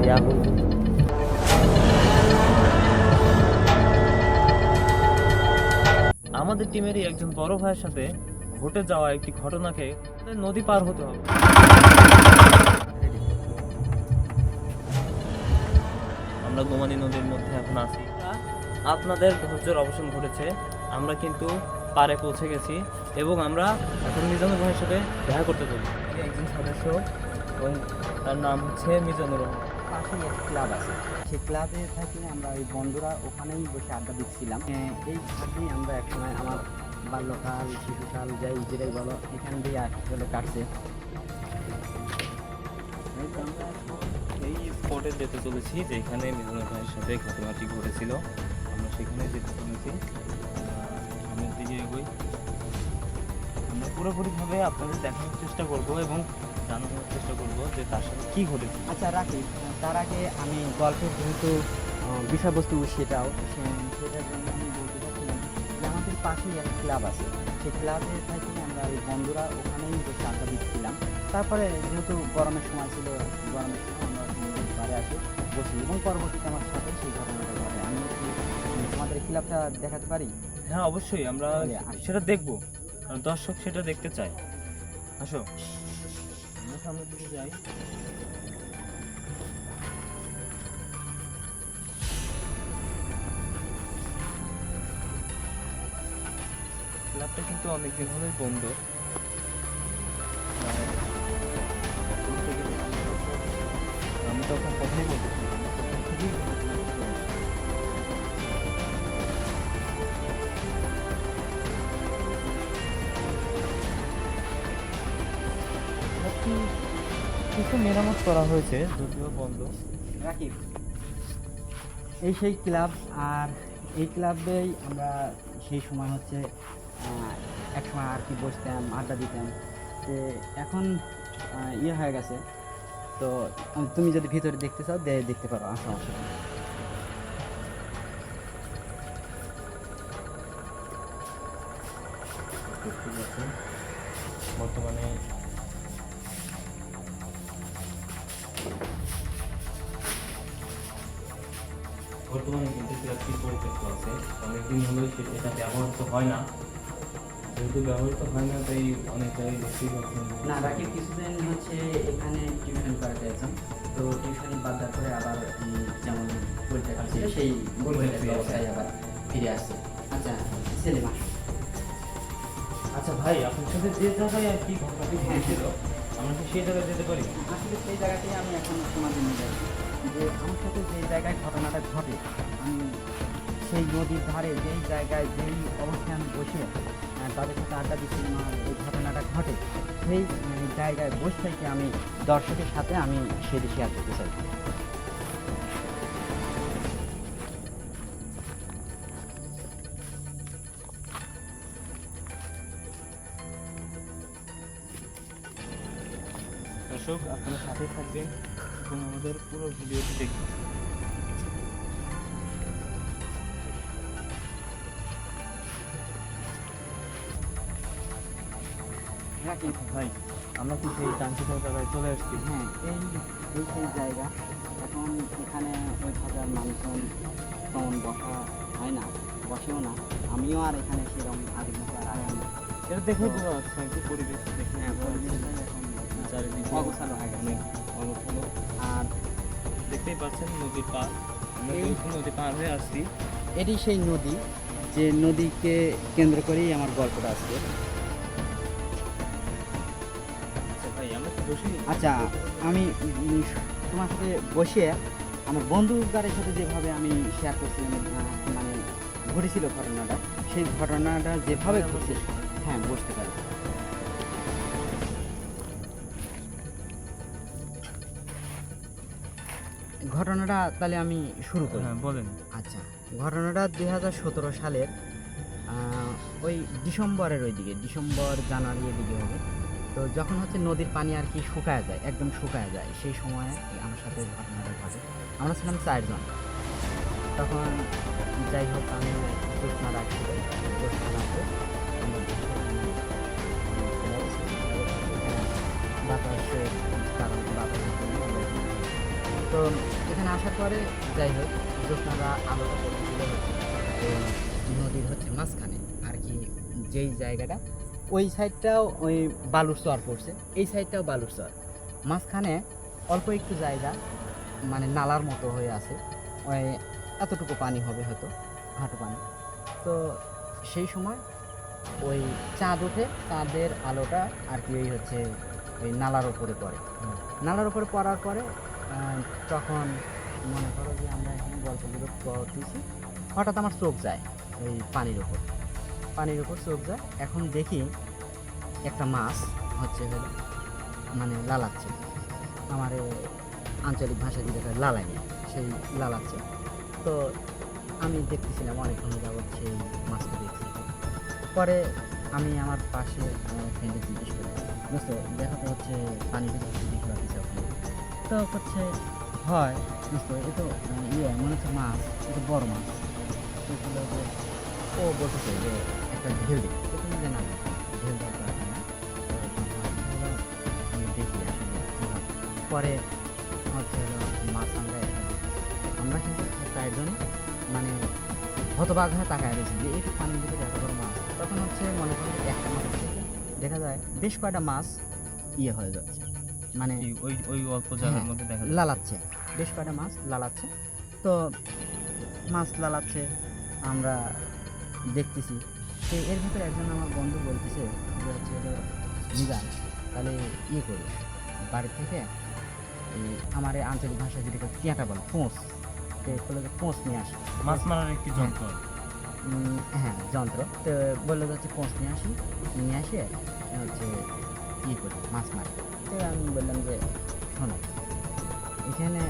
রাহুল। আমাদের টিমেরই একজন বড় ভাইয়ের সাথে ঘটে যাওয়া একটি ঘটনাকে নদী পার হতে হবে। আমরা গোমানী নদীর মধ্যে এখন আছি। আপনাদের ধৈর্যের অবসান ঘটেছে, আমরা কিন্তু পারে পৌঁছে গেছি এবং আমরা এখন মিজানুর ভাইয়ের সাথে দেখা করতে চলি। একজন সদস্য এবং তার নাম হচ্ছে মিজানুর রহমান। পাশেই একটা ক্লাব আছে, সেই ক্লাবে থাকি আমরা ওই বন্ধুরা ওখানেই বসে আড্ডা দিচ্ছিলাম। এই ঘাটেই আমরা একসময় আমার বাল্যকাল, শিশুকাল, যাই যেটাই বলো, এখান দিয়ে আসলে কাটছে। এই স্পটে যেতে চলেছি যেখানে মিজানুর ভাইয়ের সাথে ঘটনাটি ঘটেছিল, আমরা সেখানে যেতে চলেছি। সামনের দিকে এগোই, আমরা পুরোপুরিভাবে আপনাদের দেখানোর চেষ্টা করব এবং জানানোর চেষ্টা করব যে তার সাথে কী ঘটেছে। আচ্ছা রাখি, তার আগে আমি গল্পের যেহেতু বিষয়বস্তু সেটার জন্য আমি বলতে চাচ্ছিলাম যে আমাদের পাশেই একটা ক্লাব আছে, সেই ক্লাবে থাকি আমরা ওই বন্ধুরা ওখানেই বসে আড্ডা দিচ্ছিলাম। তারপরে যেহেতু গরমের সময় ছিল, গরমের সময় আমরা বাড়ি আসি বসি এবং পরবর্তীতে আমার সাথে সেই ঘটনাটা ঘটে। আমি কি তোমাদের ক্লাবটা দেখাতে পারি? হ্যাঁ অবশ্যই, আমরা সেটা দেখব, দর্শক সেটা দেখতে চায়। আসো আমরা সামনের দিকে যাই। ক্লাবটা কিন্তু অনেকদিন হলেই বন্ধ। আমি তখন কথাই বলতেছি কিছু মেরামত করা হয়েছে, যদিও বন্ধ। রাকিব, এই সেই ক্লাব, আর এই ক্লাবেই আমরা সেই সময় হচ্ছে এক সময় আর কি বসতাম, আড্ডা দিতাম। তো এখন ইয়ে হয়ে গেছে, তো তুমি যদি ভিতরে দেখতে চাও দেখতে পারো, সমস্যা নেই। বর্তমানে কিন্তু ক্লাবটি পরিত্যক্ত আছে, অনেকদিন হলো সেটা ব্যবহৃত হয় না। যেহেতু ব্যবহৃত হয় না তাই অনেক জায়গায় দেখতেই পাচ্ছেন না রাকিব কিছুদিন হচ্ছে এখানে টিউশন করাতে আছেন, তো টিউশন বাদ দেওয়ার পরে আবার যেমন পরিত্যক্ত ছিল সেই ব্যবসায় আবার ফিরে আসছে। আচ্ছা ছেলে মাস। আচ্ছা ভাই, আপনার সাথে যে জায়গায় আর কি ঘটনাটি ঘটেছিল, আমরা কি সেই জায়গায় যেতে পারি? আসলে সেই জায়গাতেই আমি এখন তোমাদের নিয়ে যাচ্ছি, যে আমার সাথে যেই জায়গায় ঘটনাটা ঘটে, আমি সেই নদীর ধারে যেই জায়গায় যেই অবস্থান বসে তাদের সাথে আড্ডা দিচ্ছিলাম, আর এই ঘটনাটা ঘটে সেই জায়গায় বসে থেকে আমি দর্শকের সাথে আমি সেটি শেয়ার করতে চাই। দর্শক আপনার সাথে থাকবেন এবং আমাদের পুরো ভিডিওটি দেখবেন। রাকিব ভাই, আমরা কি সেই কাঙ্ক্ষিত জায়গায় চলে আসছি? হ্যাঁ, এই সেই জায়গা। এখন এখানে ওইভাবে আর মানুষজন তেমন বসা হয় না, বসেও না, আমিও আর এখানে সেরকম আগের মতো আর আগাম না। এটা দেখেই বোঝা যাচ্ছে আর কি, পরিবেশ দেখে হ্যাঁ, পরিবেশটাই এখন চারিদিকে অগোছালো হয়ে গেছে। অনেক অগোছালো। আর দেখতেই পাচ্ছেন নদীর পার, আমরা কিন্তু নদী পার হয়ে আসছি। এটি সেই নদী, যে নদীকে কেন্দ্র করেই আমার গল্পটা আজকে। আচ্ছা ভাই, আমরা কি বসি? আচ্ছা, আমি তোমার সাথে বসে আমার বন্ধুদের সাথে যেভাবে আমি শেয়ার করছিলাম, মানে ঘটেছিল ঘটনাটা, সেই ঘটনাটা যেভাবে ঘটছে, হ্যাঁ বুঝতে পারি। ঘটনাটা তাহলে আমি শুরু করি। হ্যাঁ বলেন। আচ্ছা, ঘটনাটা 2017 সালের ওই ডিসেম্বরের ওইদিকে, ডিসেম্বর জানুয়ারি এদিকে হবে। তো যখন হচ্ছে নদীর পানি আর কি শুকায় যায়, একদম শুকায় যায়, সেই সময় আমার সাথে ঘটনাটা ঘটে। আমরা ছিলাম 4 জন। তখন যাই হোক, আমি জ্যোৎস্না রাখছি, জ্যোৎস্না রাখতে বাতাসের কারণ, বাতাসের জন্য তো এখানে আসার পরে যাই হোক জ্যোৎস্নারা আলোটা পড়েছিল এই নদীর হচ্ছে মাঝখানে আর কি, যেই জায়গাটা ওই সাইডটাও ওই বালুর চর পড়ছে, এই সাইডটাও বালুর চর, মাঝখানে অল্প একটু জায়গা মানে নালার মতো হয়ে আছে, ওই এতটুকু পানি হবে হয়তো, হাঁটু পানি। তো সেই সময় ওই চাঁদ ওঠে, চাঁদের আলোটা আর কি ওই হচ্ছে ওই নালার ওপরে পড়ে, নালার উপরে পড়ার পরে তখন মনে করো যে আমরা এখানে গল্পগুলো করতেছি, হঠাৎ আমার চোখ যায় ওই পানির উপর চোখ যায়। এখন দেখি একটা মাছ হচ্ছে হলো মানে লালাচ্ছে, আমার আঞ্চলিক ভাষা যেটা লালাইনি, সেই লালাচ্ছে। তো আমি দেখতেছিলাম অনেকক্ষণ যাবৎ সেই মাছটা দেখছি। পরে আমি আমার পাশে আমার ফ্রেন্ডে জিজ্ঞেস করি, বুঝতো দেখা তো হচ্ছে পানি যদি দেখতে পাচ্ছি ওখানে, তো হচ্ছে হয় বুঝতো এ তো মনে হচ্ছে মাছ, এটা বড় মাছ। এগুলো যে ও বলতেছে যে একটা ঢেল দিই, তো তুমি যে না ঢেল দেওয়ার দরকার না, আমি দেখি আসলে কীভাবে। পরে হচ্ছে হলো মাছ আমরা কিন্তু চারজন মানে হতবাক হয়ে তাকায় রয়েছি যে একটু পানির ভিতরে এত বড় মাছ। তখন হচ্ছে মনে করেন একটা মাছের থেকে দেখা যায় বেশ কয়টা মাছ হয়ে যাচ্ছে, মানে ওই ওই অল্প জায়গার মধ্যে দেখা যায় লালাচ্ছে, বেশ কয়টা মাছ লালাচ্ছে। তো মাছ লালাচ্ছে আমরা দেখতেছি, তো এর ভিতরে একজন আমার বন্ধু বলতেছে যে হচ্ছে নিজান তাহলে করি বাড়ি থেকে এই আমার এই আঞ্চলিক ভাষায় যেটাকে পেঁটা বলে পোঁচ, বলে যে পোঁচ নিয়ে আসি, মাছ মারার একটি যন্ত্র। হ্যাঁ যন্ত্র। তো বললো যে হচ্ছে পোঁচ নিয়ে আসে হচ্ছে করি মাছ মারি। তো আমি বললাম যে শোনো এখানে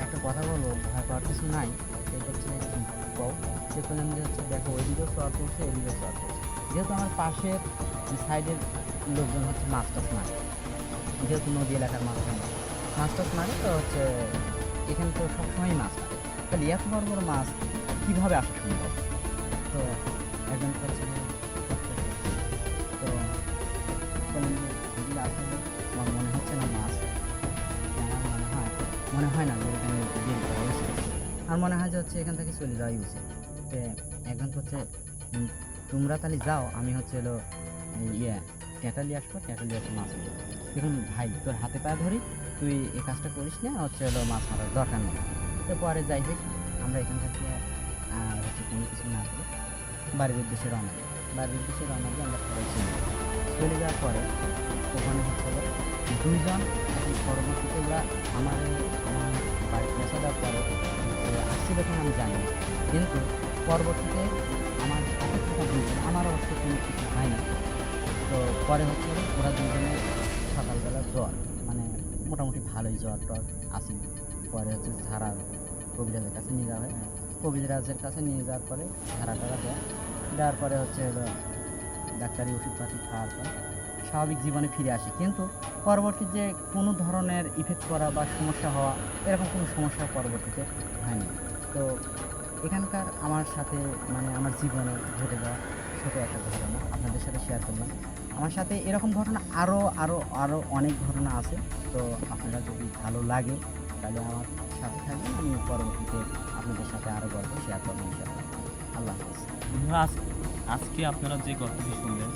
একটা কথা বলবো, ভয় পাওয়ার কিছু নাই, সেটা হচ্ছে কও। সে বললাম যে হচ্ছে দেখো ওইদিকেও শহর করছে এদিকেও শহর করছে, যেহেতু আমার পাশের সাইডের লোকজন হচ্ছে মাছ টাছ মারে, যেহেতু নদী এলাকার মাছ টাছ মারে, তো হচ্ছে এখানে তো সবসময় মাছ মারে, তাহলে এত বড় বড় মাছ কীভাবে আসা সম্ভব? তো একজন করছে তো বললেন যে যদি আসলে আমার মনে হচ্ছে না মাছ, আমার মনে হয় না যে এখানে বিয়ে করা উচিত, আর মনে হয় যে হচ্ছে এখান থেকে চলে যাওয়াই উচিত। তো একজন করছে তোমরা তাহলে যাও, আমি হচ্ছে হলো ট্যাঁটালি আসবো, ট্যাঁটালি আসবো মাছ মারবো। দেখুন ভাই তোর হাতে পায়ে ধরি, তুই এই কাজটা করিস না, হচ্ছে হলো মাছ মারার দরকার নেই। তো পরে যাই হোক আমরা এখান থেকে আর হচ্ছে কোনো কিছু না করে বাড়ির উদ্দেশ্যে রওনা দিই। আমরা সবাই চলে যাওয়ার পরে ওখানে হচ্ছে হলো দুইজন পরবর্তীতে ওরা আমার বাড়ি পৌঁছে দেওয়ার পরে আসছিল তখন আমি জানি না, কিন্তু পরবর্তীতে আমার সাথে থাকা দুইজন আমারও হচ্ছে কোনো কিছু হয় না। তো পরে হচ্ছে ওরা দুজনে সকালবেলা জ্বর মানে মোটামুটি ভালোই জ্বর টর আসেনি। পরে হচ্ছে ঝাড়া কবিরাজের কাছে নিয়ে যাওয়া হয়, কবিরাজের কাছে নিয়ে যাওয়ার পরে ঝাড়া টাড়া দেওয়ার পরে হচ্ছে ডাক্তারি ওষুধপাতি খাওয়ার পর স্বাভাবিক জীবনে ফিরে আসে, কিন্তু পরবর্তী যে কোনো ধরনের ইফেক্ট করা বা সমস্যা হওয়া এরকম কোনো সমস্যা পরবর্তীতে হয়নি। তো এখানকার আমার সাথে মানে আমার জীবনে ঘটে যাওয়া ছোটো একটা ঘটনা আপনাদের সাথে শেয়ার করলাম। আমার সাথে এরকম ঘটনা আরও অনেক ঘটনা আছে। তো আপনারা যদি ভালো লাগে তাহলে আমার সাথে থাকবেন, আমি পরবর্তীতে আপনাদের সাথে আরও গল্প শেয়ার করবো ইনশাআল্লাহ। আল্লাহ হাফেজ। বন্ধুরা, আজকে আপনারা যে গল্পটি শুনলেন,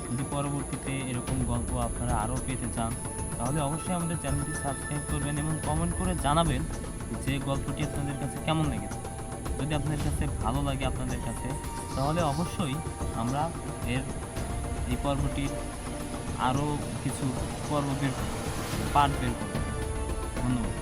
যদি পরবর্তীতে এরকম গল্প আপনারা আরও পেতে চান তাহলে অবশ্যই আমাদের চ্যানেলটি সাবস্ক্রাইব করবেন এবং কমেন্ট করে জানাবেন যে গল্পটি আপনাদের কাছে কেমন লেগেছে। যদি আপনাদের কাছে ভালো লাগে আপনাদের কাছে তাহলে অবশ্যই আমরা এই পর্বটির আরও কিছু পর্ব বের করব, পার্ট বের করব। ধন্যবাদ।